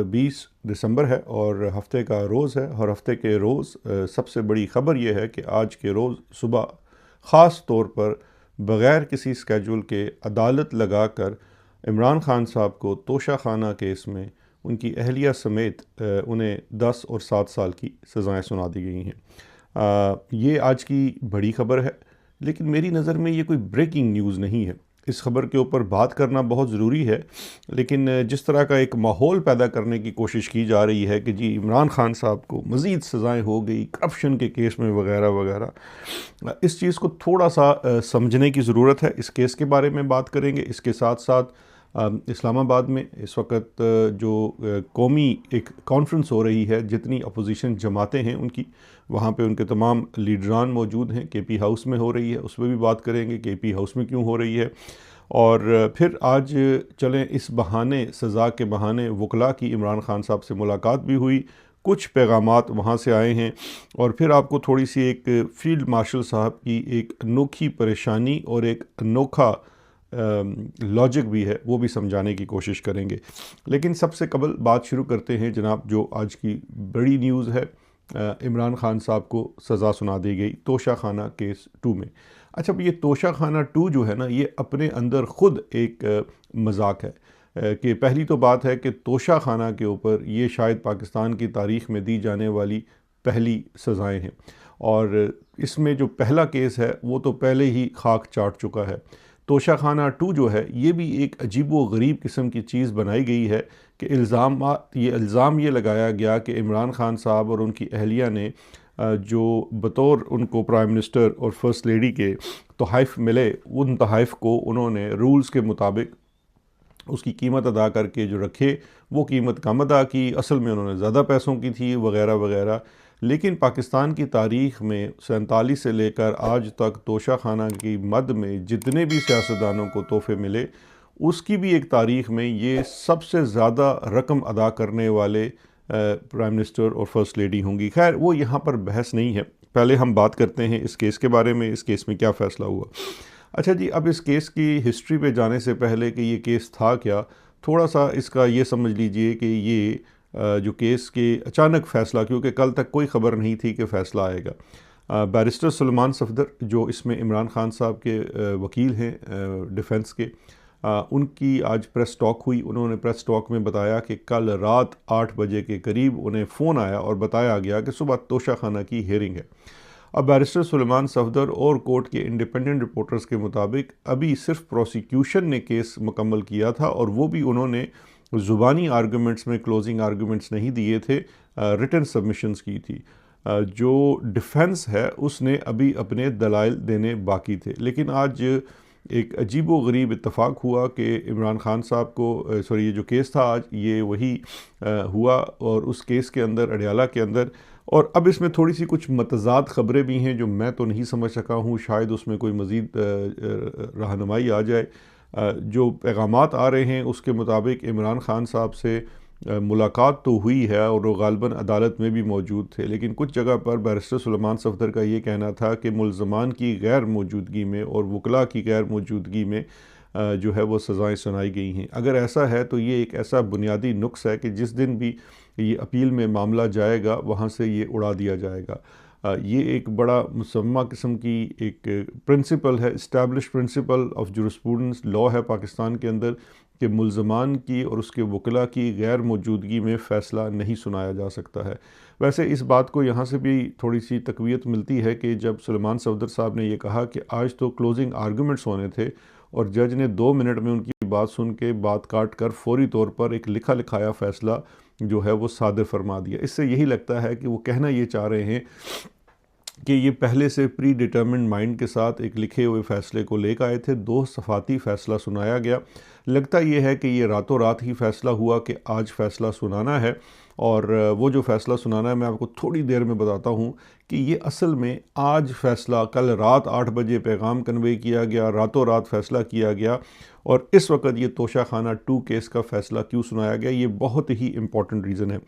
20 दिसंबर है और हफ्ते का रोज़ है। और हफ्ते के रोज़ सबसे बड़ी ख़बर यह है कि आज के रोज़ सुबह ख़ास तौर पर बग़ैर किसी स्केड्यूल के अदालत लगाकर इमरान खान साहब को तोशाखाना केस में उनकी अहलिया समेत उन्हें 10 और 7 साल की सज़ाएं सुना दी गई हैं। ये आज की बड़ी ख़बर है, लेकिन मेरी नज़र में ये कोई ब्रेकिंग न्यूज़ नहीं है। इस खबर के ऊपर बात करना बहुत ज़रूरी है, लेकिन जिस तरह का एक माहौल पैदा करने की कोशिश की जा रही है कि जी इमरान खान साहब को मज़ीद सज़ाएं हो गई करप्शन के केस में वगैरह वगैरह, इस चीज़ को थोड़ा सा समझने की ज़रूरत है। इस केस के बारे में बात करेंगे। इसके साथ साथ इस्लामाबाद में इस वक्त जो कौमी एक कॉन्फ्रेंस हो रही है, जितनी अपोजिशन जमातें हैं उनकी, वहाँ पे उनके तमाम लीडरान मौजूद हैं। केपी हाउस में हो रही है, उस पर भी बात करेंगे केपी हाउस में क्यों हो रही है। और फिर आज चलें इस बहाने, सज़ा के बहाने वकला की इमरान खान साहब से मुलाकात भी हुई, कुछ पैगामात वहाँ से आए हैं। और फिर आपको थोड़ी सी एक फ़ील्ड मार्शल साहब की एक अनोखी परेशानी और एक अनोखा लॉजिक भी है, वो भी समझाने की कोशिश करेंगे। लेकिन सबसे कबल बात शुरू करते हैं जनाब, जो आज की बड़ी न्यूज़ है। इमरान खान साहब को सज़ा सुना दी गई तोशाखाना केस 2 में। अच्छा, ये तोशाखाना 2 जो है ना, ये अपने अंदर ख़ुद एक मजाक है। कि पहली तो बात है कि तोशाखाना के ऊपर ये शायद पाकिस्तान की तारीख़ में दी जाने वाली पहली सज़ाएँ हैं। और इसमें जो पहला केस है वो तो पहले ही खाक चाट चुका है। तोशाखाना 2 जो है, ये भी एक अजीब व गरीब किस्म की चीज़ बनाई गई है कि इल्ज़ाम ये लगाया गया कि इमरान खान साहब और उनकी अहलिया ने जो बतौर उनको प्राइम मिनिस्टर और फर्स्ट लेडी के तोहफ़े मिले, उन तोहफ़े को उन्होंने रूल्स के मुताबिक उसकी कीमत अदा करके जो रखे, वो कीमत कम अदा की, असल में उन्होंने ज़्यादा पैसों की थी वगैरह वगैरह। लेकिन पाकिस्तान की तारीख़ में 47 से लेकर आज तक तोशाखाना की मद में जितने भी सियासतदानों को तोहफ़े मिले, उसकी भी एक तारीख़ में ये सबसे ज़्यादा रकम अदा करने वाले प्राइम मिनिस्टर और फर्स्ट लेडी होंगी। खैर, वो यहाँ पर बहस नहीं है। पहले हम बात करते हैं इस केस के बारे में, इस केस में क्या फ़ैसला हुआ। अच्छा जी, अब इस केस की हिस्ट्री पे जाने से पहले कि ये केस था क्या, थोड़ा सा इसका ये समझ लीजिए कि ये जो केस के अचानक फ़ैसला, क्योंकि कल तक कोई ख़बर नहीं थी कि फ़ैसला आएगा। बैरिस्टर सुलेमान सफदर, जो इसमें इमरान खान साहब के वकील हैं डिफेंस के, उनकी आज प्रेस टॉक हुई। उन्होंने प्रेस टॉक में बताया कि कल रात 8 बजे के करीब उन्हें फ़ोन आया और बताया गया कि सुबह तोशाखाना की हियरिंग है। अब बैरिस्टर सुलेमान सफदर और कोर्ट के इंडिपेंडेंट रिपोर्टर्स के मुताबिक अभी सिर्फ प्रोसिक्यूशन ने केस मुकम्मल किया था, और वो भी उन्होंने ज़ुबानी आर्गूमेंट्स में क्लोजिंग आर्गूमेंट्स नहीं दिए थे, रिटन सबमिशंस की थी। जो डिफेंस है उसने अभी अपने दलाइल देने बाकी थे। लेकिन आज एक अजीब व गरीब इत्तफ़ाक हुआ कि इमरान खान साहब को ये जो केस था आज, ये वही हुआ, और उस केस के अंदर, अडयाला के अंदर, और अब इसमें थोड़ी सी कुछ मतज़ाद ख़बरें भी हैं जो मैं तो नहीं समझ सका हूँ। शायद उसमें कोई मज़ीद रहनुमाई आ जाए। जो पैगामात आ रहे हैं उसके मुताबिक इमरान खान साहब से मुलाकात तो हुई है और वो गालिबन अदालत में भी मौजूद थे, लेकिन कुछ जगह पर बैरिस्टर सुलेमान सफदर का ये कहना था कि मुल्ज़मान की गैर मौजूदगी में और वकला की गैर मौजूदगी में जो है वो सज़ाएँ सुनाई गई हैं। अगर ऐसा है तो ये एक ऐसा बुनियादी नुक्स है कि जिस दिन भी ये अपील में मामला जाएगा, वहाँ से ये उड़ा दिया जाएगा। ये एक बड़ा मुसम्मा किस्म की एक प्रिंसिपल है, establish principle of jurisprudence law है पाकिस्तान के अंदर, कि मुल्ज़मान की और उसके वकला की गैर मौजूदगी में फ़ैसला नहीं सुनाया जा सकता है। वैसे इस बात को यहाँ से भी थोड़ी सी तक़वियत मिलती है कि जब सुलेमान सफदर साहब ने ये कहा कि आज तो क्लोजिंग आर्गूमेंट्स होने थे, और जज ने 2 मिनट में उनकी बात सुन के बात काट कर फ़ौरी तौर पर एक लिखा लिखाया फ़ैसला जो है वो सादर फरमा दिया। इससे यही लगता है कि वो कहना ये चाह रहे हैं कि ये पहले से प्री डिटर्मिन्ड माइंड के साथ एक लिखे हुए फ़ैसले को लेकर आए थे। 2 सफ़ाती फ़ैसला सुनाया गया। लगता ये है कि ये रातों रात ही फ़ैसला हुआ कि आज फ़ैसला सुनाना है, और वो जो फ़ैसला सुनाना है मैं आपको थोड़ी देर में बताता हूँ कि ये असल में आज फ़ैसला, कल रात 8 बजे पैगाम कन्वे किया गया, रातों रात फ़ैसला किया गया, और इस वक्त ये तोशाखाना 2 केस का फ़ैसला क्यों सुनाया गया, ये बहुत ही इम्पॉर्टेंट रीज़न है।